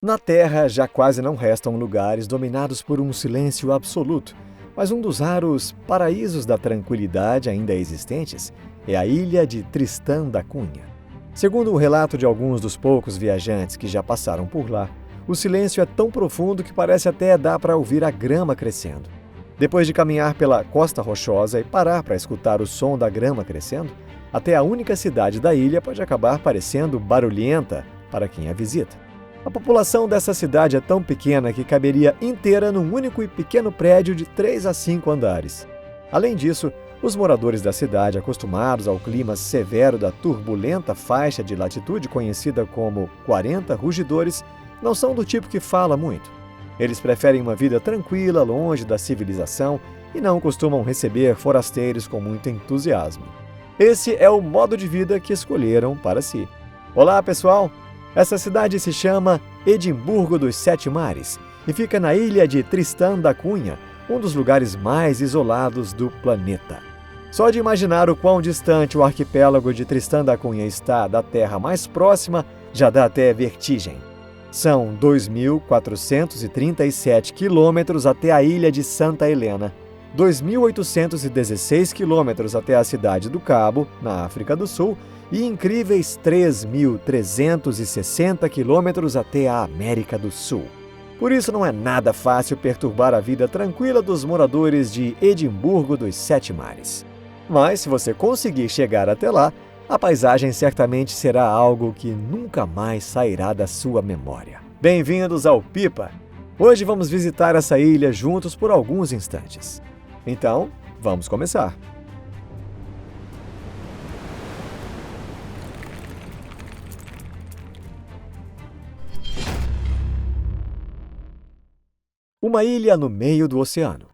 Na Terra já quase não restam lugares dominados por um silêncio absoluto, mas um dos raros paraísos da tranquilidade ainda existentes é a ilha de Tristã da Cunha. Segundo o relato de alguns dos poucos viajantes que já passaram por lá, o silêncio é tão profundo que parece até dar para ouvir a grama crescendo. Depois de caminhar pela costa rochosa e parar para escutar o som da grama crescendo, até a única cidade da ilha pode acabar parecendo barulhenta para quem a visita. A população dessa cidade é tão pequena que caberia inteira num único e pequeno prédio de 3 a 5 andares. Além disso, os moradores da cidade, acostumados ao clima severo da turbulenta faixa de latitude conhecida como 40 rugidores, não são do tipo que fala muito. Eles preferem uma vida tranquila, longe da civilização e não costumam receber forasteiros com muito entusiasmo. Esse é o modo de vida que escolheram para si. Olá, pessoal! Essa cidade se chama Edimburgo dos Sete Mares e fica na ilha de Tristã da Cunha, um dos lugares mais isolados do planeta. Só de imaginar o quão distante o arquipélago de Tristã da Cunha está da terra mais próxima já dá até vertigem. São 2.437 quilômetros até a ilha de Santa Helena, 2.816 quilômetros até a cidade do Cabo, na África do Sul, e incríveis 3.360 quilômetros até a América do Sul. Por isso não é nada fácil perturbar a vida tranquila dos moradores de Edimburgo dos Sete Mares. Mas se você conseguir chegar até lá, a paisagem certamente será algo que nunca mais sairá da sua memória. Bem-vindos ao Pipa! Hoje vamos visitar essa ilha juntos por alguns instantes. Então, vamos começar! Uma ilha no meio do oceano.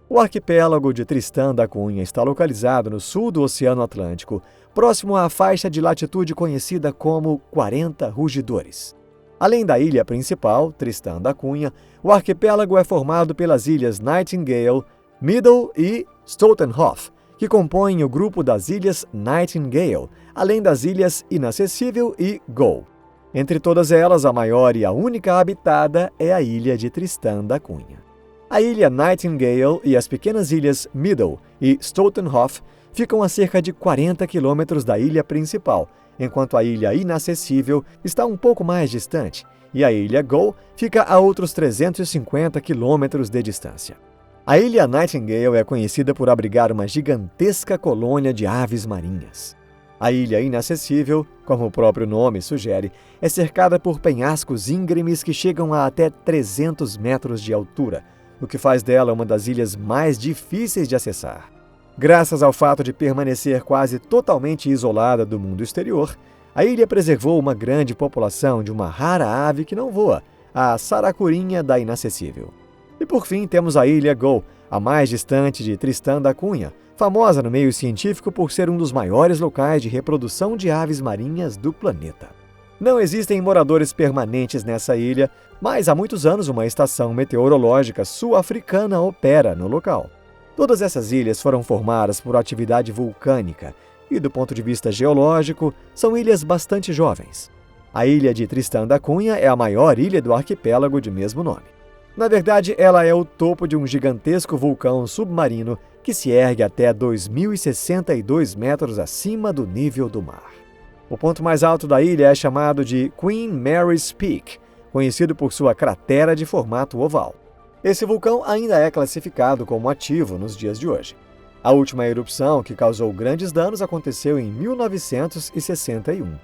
O arquipélago de Tristã da Cunha está localizado no sul do Oceano Atlântico, próximo à faixa de latitude conhecida como 40 Rugidores. Além da ilha principal, Tristã da Cunha, o arquipélago é formado pelas ilhas Nightingale, Middle e Stoltenhof, que compõem o grupo das ilhas Nightingale, além das ilhas Inacessível e Go. Entre todas elas, a maior e a única habitada é a ilha de Tristã da Cunha. A ilha Nightingale e as pequenas ilhas Middle e Stoltenhof ficam a cerca de 40 quilômetros da ilha principal, enquanto a ilha Inacessível está um pouco mais distante, e a ilha Go fica a outros 350 quilômetros de distância. A ilha Nightingale é conhecida por abrigar uma gigantesca colônia de aves marinhas. A ilha Inacessível, como o próprio nome sugere, é cercada por penhascos íngremes que chegam a até 300 metros de altura, o que faz dela uma das ilhas mais difíceis de acessar. Graças ao fato de permanecer quase totalmente isolada do mundo exterior, a ilha preservou uma grande população de uma rara ave que não voa, a saracurinha da Inacessível. E por fim temos a ilha Go, a mais distante de Tristã da Cunha, famosa no meio científico por ser um dos maiores locais de reprodução de aves marinhas do planeta. Não existem moradores permanentes nessa ilha, mas há muitos anos uma estação meteorológica sul-africana opera no local. Todas essas ilhas foram formadas por atividade vulcânica e, do ponto de vista geológico, são ilhas bastante jovens. A ilha de Tristã da Cunha é a maior ilha do arquipélago de mesmo nome. Na verdade, ela é o topo de um gigantesco vulcão submarino que se ergue até 2.062 metros acima do nível do mar. O ponto mais alto da ilha é chamado de Queen Mary's Peak, conhecido por sua cratera de formato oval. Esse vulcão ainda é classificado como ativo nos dias de hoje. A última erupção, que causou grandes danos, aconteceu em 1961.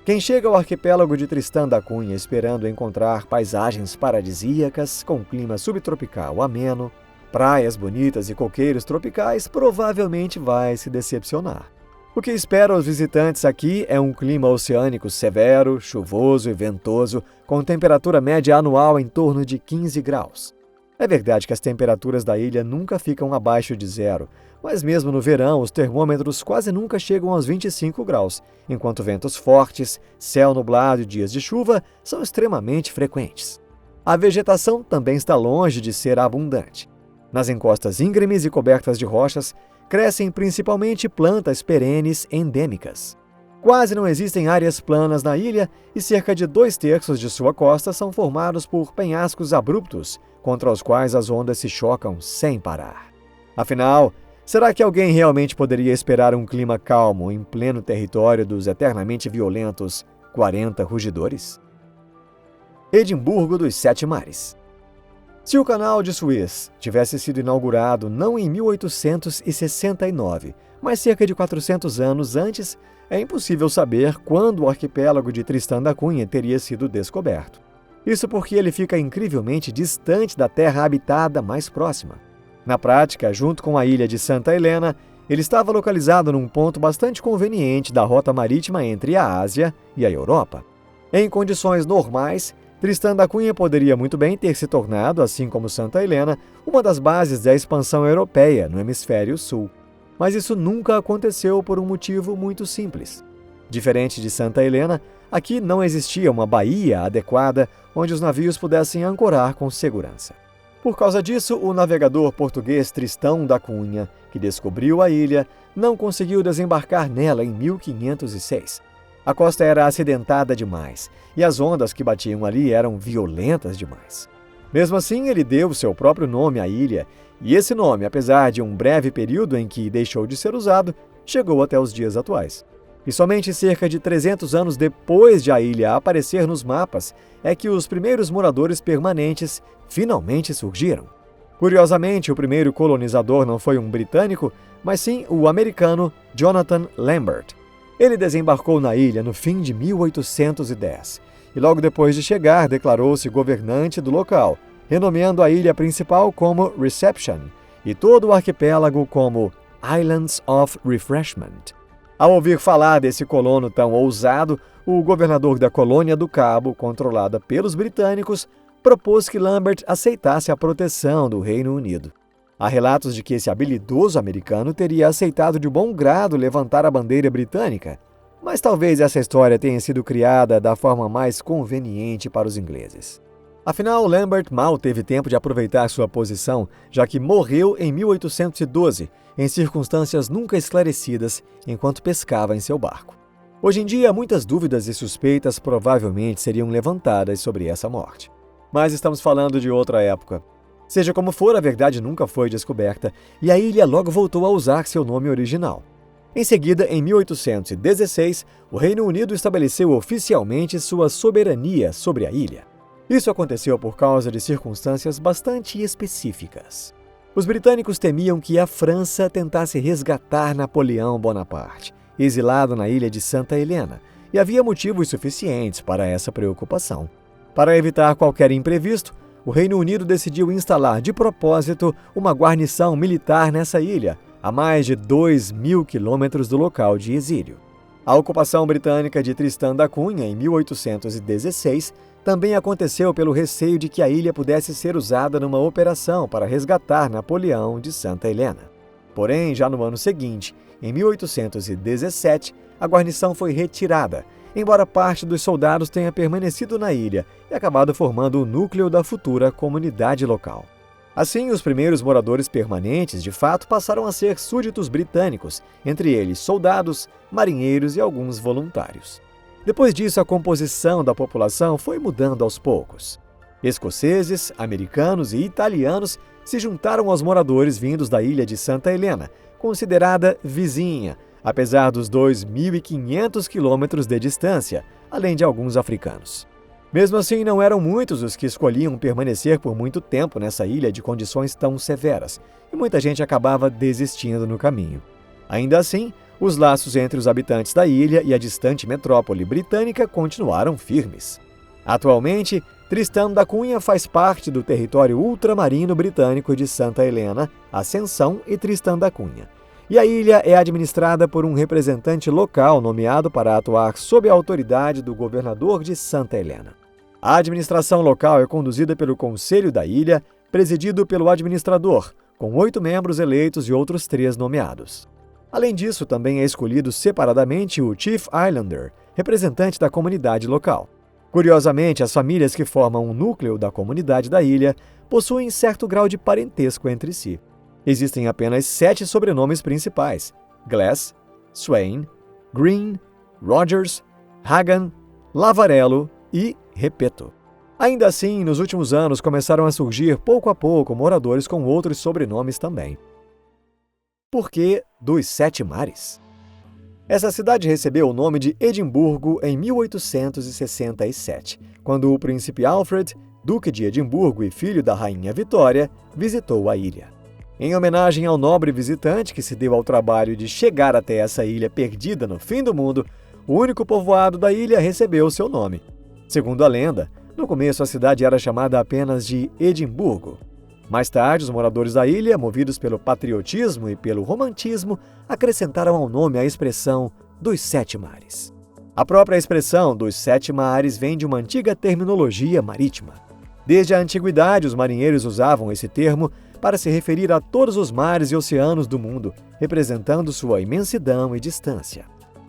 Quem chega ao arquipélago de Tristã da Cunha esperando encontrar paisagens paradisíacas com clima subtropical ameno, praias bonitas e coqueiros tropicais, provavelmente vai se decepcionar. O que espera os visitantes aqui é um clima oceânico severo, chuvoso e ventoso, com temperatura média anual em torno de 15 graus. É verdade que as temperaturas da ilha nunca ficam abaixo de zero, mas mesmo no verão os termômetros quase nunca chegam aos 25 graus, enquanto ventos fortes, céu nublado e dias de chuva são extremamente frequentes. A vegetação também está longe de ser abundante. Nas encostas íngremes e cobertas de rochas, crescem principalmente plantas perenes endêmicas. Quase não existem áreas planas na ilha e cerca de 2/3 de sua costa são formados por penhascos abruptos, contra os quais as ondas se chocam sem parar. Afinal, será que alguém realmente poderia esperar um clima calmo em pleno território dos eternamente violentos 40 rugidores? Edimburgo dos Sete Mares. Se o Canal de Suez tivesse sido inaugurado não em 1869, mas cerca de 400 anos antes, é impossível saber quando o arquipélago de Tristão da Cunha teria sido descoberto. Isso porque ele fica incrivelmente distante da terra habitada mais próxima. Na prática, junto com a ilha de Santa Helena, ele estava localizado num ponto bastante conveniente da rota marítima entre a Ásia e a Europa. Em condições normais, Tristão da Cunha poderia muito bem ter se tornado, assim como Santa Helena, uma das bases da expansão europeia no hemisfério sul. Mas isso nunca aconteceu por um motivo muito simples. Diferente de Santa Helena, aqui não existia uma baía adequada onde os navios pudessem ancorar com segurança. Por causa disso, o navegador português Tristão da Cunha, que descobriu a ilha, não conseguiu desembarcar nela em 1506. A costa era acidentada demais e as ondas que batiam ali eram violentas demais. Mesmo assim, ele deu seu próprio nome à ilha, e esse nome, apesar de um breve período em que deixou de ser usado, chegou até os dias atuais. E somente cerca de 300 anos depois de a ilha aparecer nos mapas é que os primeiros moradores permanentes finalmente surgiram. Curiosamente, o primeiro colonizador não foi um britânico, mas sim o americano Jonathan Lambert. Ele desembarcou na ilha no fim de 1810 e logo depois de chegar declarou-se governante do local, renomeando a ilha principal como Reception e todo o arquipélago como Islands of Refreshment. Ao ouvir falar desse colono tão ousado, o governador da colônia do Cabo, controlada pelos britânicos, propôs que Lambert aceitasse a proteção do Reino Unido. Há relatos de que esse habilidoso americano teria aceitado de bom grado levantar a bandeira britânica, mas talvez essa história tenha sido criada da forma mais conveniente para os ingleses. Afinal, Lambert mal teve tempo de aproveitar sua posição, já que morreu em 1812, em circunstâncias nunca esclarecidas, enquanto pescava em seu barco. Hoje em dia, muitas dúvidas e suspeitas provavelmente seriam levantadas sobre essa morte. Mas estamos falando de outra época. Seja como for, a verdade nunca foi descoberta e a ilha logo voltou a usar seu nome original. Em seguida, em 1816, o Reino Unido estabeleceu oficialmente sua soberania sobre a ilha. Isso aconteceu por causa de circunstâncias bastante específicas. Os britânicos temiam que a França tentasse resgatar Napoleão Bonaparte, exilado na ilha de Santa Helena, e havia motivos suficientes para essa preocupação. Para evitar qualquer imprevisto, o Reino Unido decidiu instalar de propósito uma guarnição militar nessa ilha, a mais de 2.000 quilômetros do local de exílio. A ocupação britânica de Tristão da Cunha, em 1816, também aconteceu pelo receio de que a ilha pudesse ser usada numa operação para resgatar Napoleão de Santa Helena. Porém, já no ano seguinte, em 1817, a guarnição foi retirada, embora parte dos soldados tenha permanecido na ilha e acabado formando o núcleo da futura comunidade local. Assim, os primeiros moradores permanentes, de fato, passaram a ser súditos britânicos, entre eles soldados, marinheiros e alguns voluntários. Depois disso, a composição da população foi mudando aos poucos. Escoceses, americanos e italianos se juntaram aos moradores vindos da ilha de Santa Helena, considerada vizinha, apesar dos 2.500 quilômetros de distância, além de alguns africanos. Mesmo assim, não eram muitos os que escolhiam permanecer por muito tempo nessa ilha de condições tão severas, e muita gente acabava desistindo no caminho. Ainda assim, os laços entre os habitantes da ilha e a distante metrópole britânica continuaram firmes. Atualmente, Tristão da Cunha faz parte do território ultramarino britânico de Santa Helena, Ascensão e Tristão da Cunha. E a ilha é administrada por um representante local nomeado para atuar sob a autoridade do governador de Santa Helena. A administração local é conduzida pelo Conselho da Ilha, presidido pelo administrador, com 8 membros eleitos e outros 3 nomeados. Além disso, também é escolhido separadamente o Chief Islander, representante da comunidade local. Curiosamente, as famílias que formam o núcleo da comunidade da ilha possuem certo grau de parentesco entre si. Existem apenas 7 sobrenomes principais: Glass, Swain, Green, Rogers, Hagan, Lavarello e Repetto. Ainda assim, nos últimos anos começaram a surgir pouco a pouco moradores com outros sobrenomes também. Por que dos Sete Mares? Essa cidade recebeu o nome de Edimburgo em 1867, quando o príncipe Alfred, duque de Edimburgo e filho da rainha Vitória, visitou a ilha. Em homenagem ao nobre visitante que se deu ao trabalho de chegar até essa ilha perdida no fim do mundo, o único povoado da ilha recebeu seu nome. Segundo a lenda, no começo a cidade era chamada apenas de Edimburgo. Mais tarde, os moradores da ilha, movidos pelo patriotismo e pelo romantismo, acrescentaram ao nome a expressão dos Sete Mares. A própria expressão dos Sete Mares vem de uma antiga terminologia marítima. Desde a antiguidade, os marinheiros usavam esse termo para se referir a todos os mares e oceanos do mundo, representando sua imensidão e distância.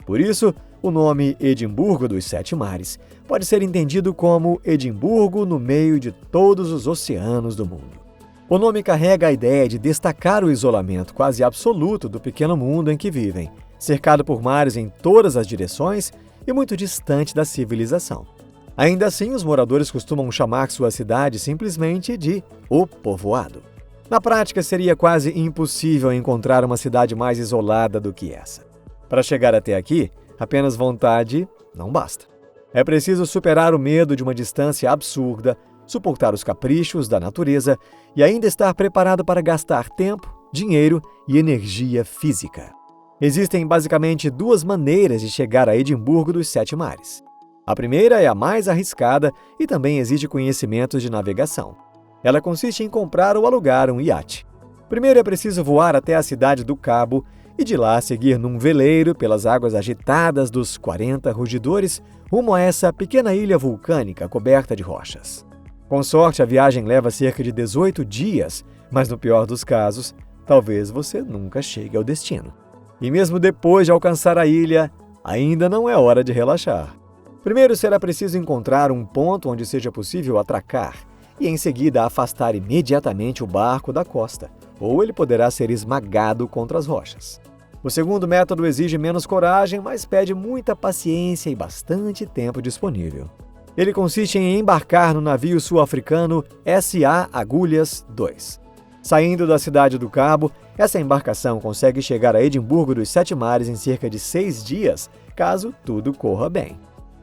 Por isso, o nome Edimburgo dos Sete Mares pode ser entendido como Edimburgo no meio de todos os oceanos do mundo. O nome carrega a ideia de destacar o isolamento quase absoluto do pequeno mundo em que vivem, cercado por mares em todas as direções e muito distante da civilização. Ainda assim, os moradores costumam chamar sua cidade simplesmente de O Povoado. Na prática, seria quase impossível encontrar uma cidade mais isolada do que essa. Para chegar até aqui, apenas vontade não basta. É preciso superar o medo de uma distância absurda, suportar os caprichos da natureza e ainda estar preparado para gastar tempo, dinheiro e energia física. Existem basicamente duas maneiras de chegar a Edimburgo dos Sete Mares. A primeira é a mais arriscada e também exige conhecimentos de navegação. Ela consiste em comprar ou alugar um iate. Primeiro é preciso voar até a cidade do Cabo e de lá seguir num veleiro pelas águas agitadas dos 40 rugidores rumo a essa pequena ilha vulcânica coberta de rochas. Com sorte, a viagem leva cerca de 18 dias, mas no pior dos casos, talvez você nunca chegue ao destino. E mesmo depois de alcançar a ilha, ainda não é hora de relaxar. Primeiro será preciso encontrar um ponto onde seja possível atracar e em seguida afastar imediatamente o barco da costa, ou ele poderá ser esmagado contra as rochas. O segundo método exige menos coragem, mas pede muita paciência e bastante tempo disponível. Ele consiste em embarcar no navio sul-africano S.A. Agulhas II. Saindo da cidade do Cabo, essa embarcação consegue chegar a Edimburgo dos Sete Mares em cerca de 6 dias, caso tudo corra bem.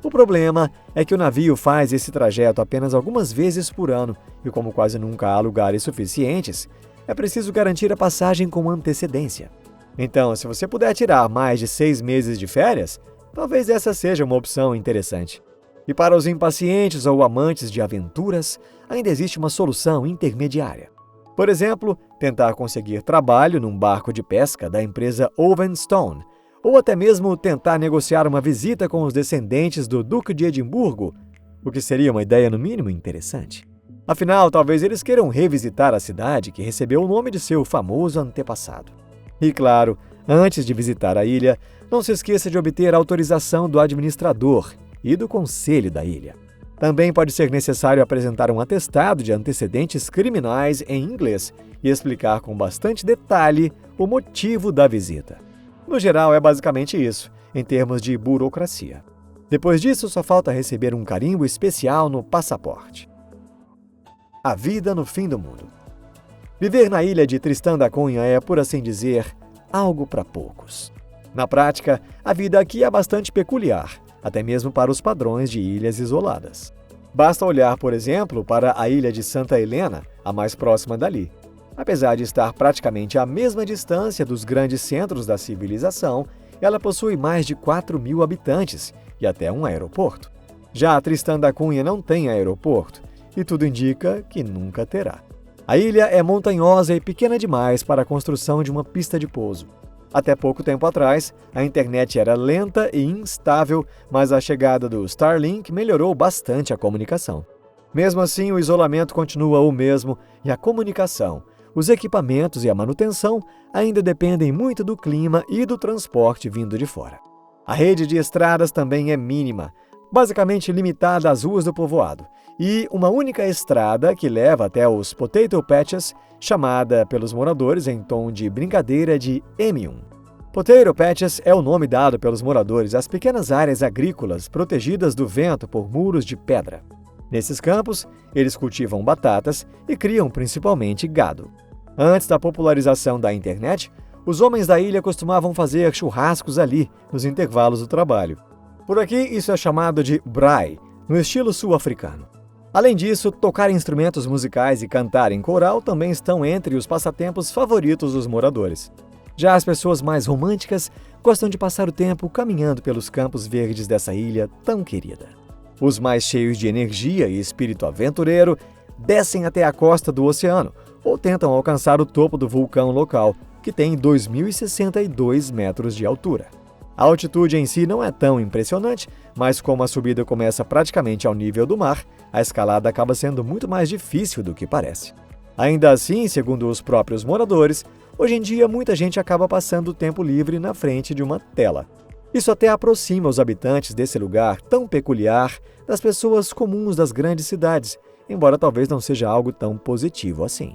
O problema é que o navio faz esse trajeto apenas algumas vezes por ano e, como quase nunca há lugares suficientes, é preciso garantir a passagem com antecedência. Então, se você puder tirar mais de 6 meses de férias, talvez essa seja uma opção interessante. E para os impacientes ou amantes de aventuras, ainda existe uma solução intermediária. Por exemplo, tentar conseguir trabalho num barco de pesca da empresa Ovenstone, ou até mesmo tentar negociar uma visita com os descendentes do Duque de Edimburgo, o que seria uma ideia no mínimo interessante. Afinal, talvez eles queiram revisitar a cidade que recebeu o nome de seu famoso antepassado. E claro, antes de visitar a ilha, não se esqueça de obter a autorização do administrador e do conselho da ilha. Também pode ser necessário apresentar um atestado de antecedentes criminais em inglês e explicar com bastante detalhe o motivo da visita. No geral, é basicamente isso, em termos de burocracia. Depois disso, só falta receber um carimbo especial no passaporte. A vida no fim do mundo. Viver na ilha de Tristão da Cunha é, por assim dizer, algo para poucos. Na prática, a vida aqui é bastante peculiar, até mesmo para os padrões de ilhas isoladas. Basta olhar, por exemplo, para a ilha de Santa Helena, a mais próxima dali. Apesar de estar praticamente à mesma distância dos grandes centros da civilização, ela possui mais de 4.000 habitantes e até um aeroporto. Já a Tristão da Cunha não tem aeroporto e tudo indica que nunca terá. A ilha é montanhosa e pequena demais para a construção de uma pista de pouso. Até pouco tempo atrás, a internet era lenta e instável, mas a chegada do Starlink melhorou bastante a comunicação. Mesmo assim, o isolamento continua o mesmo e a comunicação, os equipamentos e a manutenção ainda dependem muito do clima e do transporte vindo de fora. A rede de estradas também é mínima, basicamente limitada às ruas do povoado, e uma única estrada que leva até os Potato Patches, chamada pelos moradores em tom de brincadeira de M1. Potato Patches é o nome dado pelos moradores às pequenas áreas agrícolas protegidas do vento por muros de pedra. Nesses campos, eles cultivam batatas e criam principalmente gado. Antes da popularização da internet, os homens da ilha costumavam fazer churrascos ali, nos intervalos do trabalho. Por aqui, isso é chamado de braai, no estilo sul-africano. Além disso, tocar instrumentos musicais e cantar em coral também estão entre os passatempos favoritos dos moradores. Já as pessoas mais românticas gostam de passar o tempo caminhando pelos campos verdes dessa ilha tão querida. Os mais cheios de energia e espírito aventureiro descem até a costa do oceano ou tentam alcançar o topo do vulcão local, que tem 2.062 metros de altura. A altitude em si não é tão impressionante, mas como a subida começa praticamente ao nível do mar, a escalada acaba sendo muito mais difícil do que parece. Ainda assim, segundo os próprios moradores, hoje em dia muita gente acaba passando o tempo livre na frente de uma tela. Isso até aproxima os habitantes desse lugar tão peculiar das pessoas comuns das grandes cidades, embora talvez não seja algo tão positivo assim.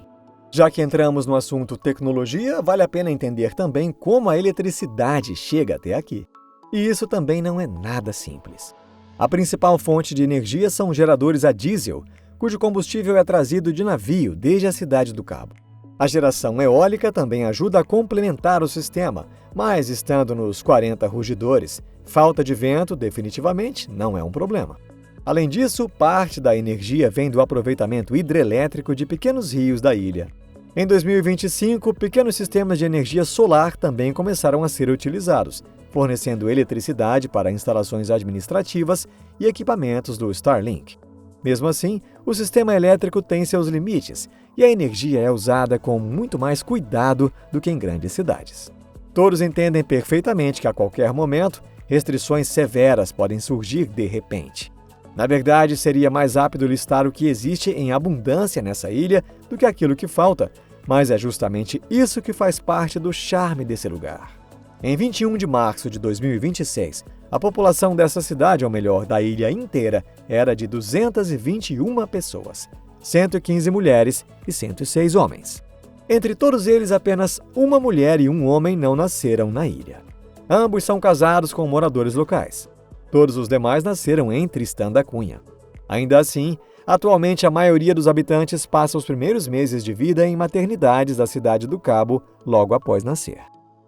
Já que entramos no assunto tecnologia, vale a pena entender também como a eletricidade chega até aqui. E isso também não é nada simples. A principal fonte de energia são geradores a diesel, cujo combustível é trazido de navio desde a cidade do Cabo. A geração eólica também ajuda a complementar o sistema, mas estando nos 40 rugidores, falta de vento definitivamente não é um problema. Além disso, parte da energia vem do aproveitamento hidrelétrico de pequenos rios da ilha. Em 2025, pequenos sistemas de energia solar também começaram a ser utilizados, fornecendo eletricidade para instalações administrativas e equipamentos do Starlink. Mesmo assim, o sistema elétrico tem seus limites e a energia é usada com muito mais cuidado do que em grandes cidades. Todos entendem perfeitamente que a qualquer momento, restrições severas podem surgir de repente. Na verdade, seria mais rápido listar o que existe em abundância nessa ilha do que aquilo que falta, mas é justamente isso que faz parte do charme desse lugar. Em 21 de março de 2026, a população dessa cidade, ou melhor, da ilha inteira, era de 221 pessoas, 115 mulheres e 106 homens. Entre todos eles, apenas uma mulher e um homem não nasceram na ilha. Ambos são casados com moradores locais. Todos os demais nasceram em Tristão da Cunha. Ainda assim, atualmente a maioria dos habitantes passa os primeiros meses de vida em maternidades da cidade do Cabo logo após nascer.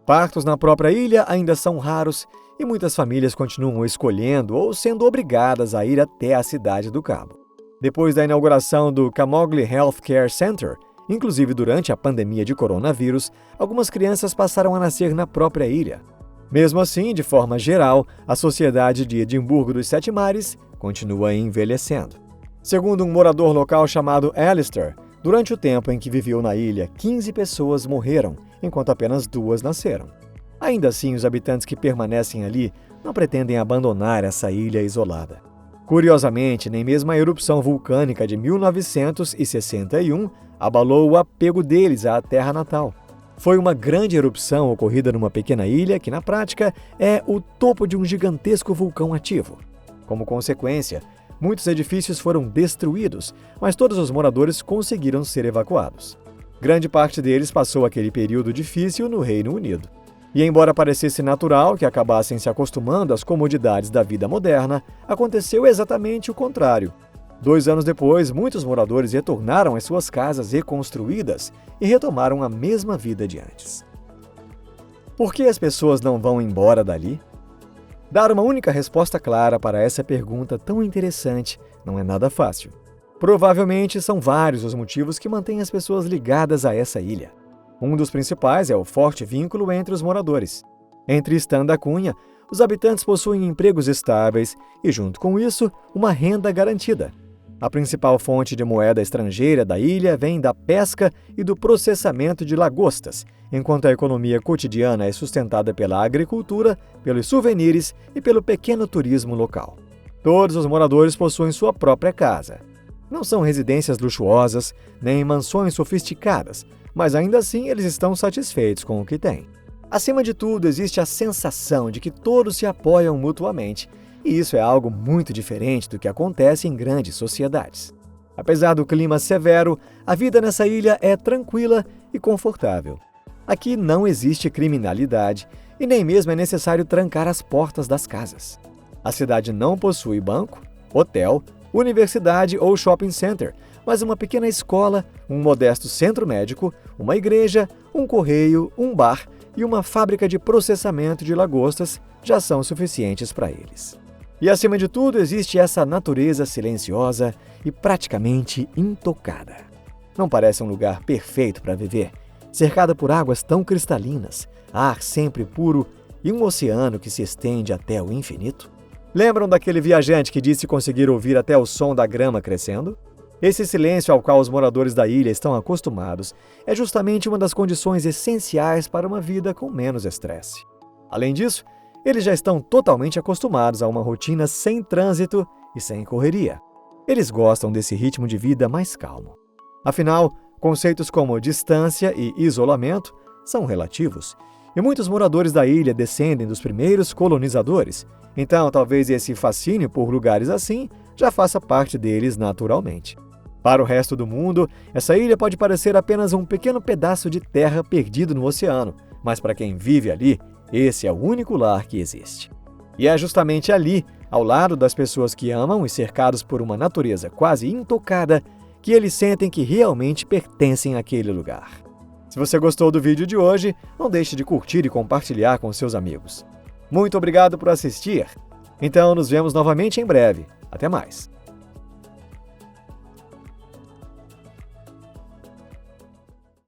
Partos na própria ilha ainda são raros e muitas famílias continuam escolhendo ou sendo obrigadas a ir até a cidade do Cabo. Depois da inauguração do Camogli Healthcare Center, inclusive durante a pandemia de coronavírus, algumas crianças passaram a nascer na própria ilha. Mesmo assim, de forma geral, a sociedade de Edimburgo dos Sete Mares continua envelhecendo. Segundo um morador local chamado Alistair, durante o tempo em que viveu na ilha, 15 pessoas morreram, enquanto apenas 2 nasceram. Ainda assim, os habitantes que permanecem ali não pretendem abandonar essa ilha isolada. Curiosamente, nem mesmo a erupção vulcânica de 1961 abalou o apego deles à terra natal. Foi uma grande erupção ocorrida numa pequena ilha que, na prática, é o topo de um gigantesco vulcão ativo. Como consequência, muitos edifícios foram destruídos, mas todos os moradores conseguiram ser evacuados. Grande parte deles passou aquele período difícil no Reino Unido. E embora parecesse natural que acabassem se acostumando às comodidades da vida moderna, aconteceu exatamente o contrário. 2 anos depois, muitos moradores retornaram às suas casas reconstruídas e retomaram a mesma vida de antes. Por que as pessoas não vão embora dali? Dar uma única resposta clara para essa pergunta tão interessante não é nada fácil. Provavelmente são vários os motivos que mantêm as pessoas ligadas a essa ilha. Um dos principais é o forte vínculo entre os moradores. Em Tristão da Cunha, os habitantes possuem empregos estáveis e, junto com isso, uma renda garantida. A principal fonte de moeda estrangeira da ilha vem da pesca e do processamento de lagostas, enquanto a economia cotidiana é sustentada pela agricultura, pelos souvenirs e pelo pequeno turismo local. Todos os moradores possuem sua própria casa. Não são residências luxuosas, nem mansões sofisticadas, mas ainda assim eles estão satisfeitos com o que têm. Acima de tudo, existe a sensação de que todos se apoiam mutuamente, e isso é algo muito diferente do que acontece em grandes sociedades. Apesar do clima severo, a vida nessa ilha é tranquila e confortável. Aqui não existe criminalidade e nem mesmo é necessário trancar as portas das casas. A cidade não possui banco, hotel, universidade ou shopping center, mas uma pequena escola, um modesto centro médico, uma igreja, um correio, um bar e uma fábrica de processamento de lagostas já são suficientes para eles. E acima de tudo existe essa natureza silenciosa e praticamente intocada. Não parece um lugar perfeito para viver, cercada por águas tão cristalinas, ar sempre puro e um oceano que se estende até o infinito? Lembram daquele viajante que disse conseguir ouvir até o som da grama crescendo? Esse silêncio ao qual os moradores da ilha estão acostumados é justamente uma das condições essenciais para uma vida com menos estresse. Além disso, eles já estão totalmente acostumados a uma rotina sem trânsito e sem correria. Eles gostam desse ritmo de vida mais calmo. Afinal, conceitos como distância e isolamento são relativos, e muitos moradores da ilha descendem dos primeiros colonizadores, então talvez esse fascínio por lugares assim já faça parte deles naturalmente. Para o resto do mundo, essa ilha pode parecer apenas um pequeno pedaço de terra perdido no oceano, mas para quem vive ali, esse é o único lar que existe. E é justamente ali, ao lado das pessoas que amam e cercados por uma natureza quase intocada, que eles sentem que realmente pertencem àquele lugar. Se você gostou do vídeo de hoje, não deixe de curtir e compartilhar com seus amigos. Muito obrigado por assistir. Então, nos vemos novamente em breve. Até mais!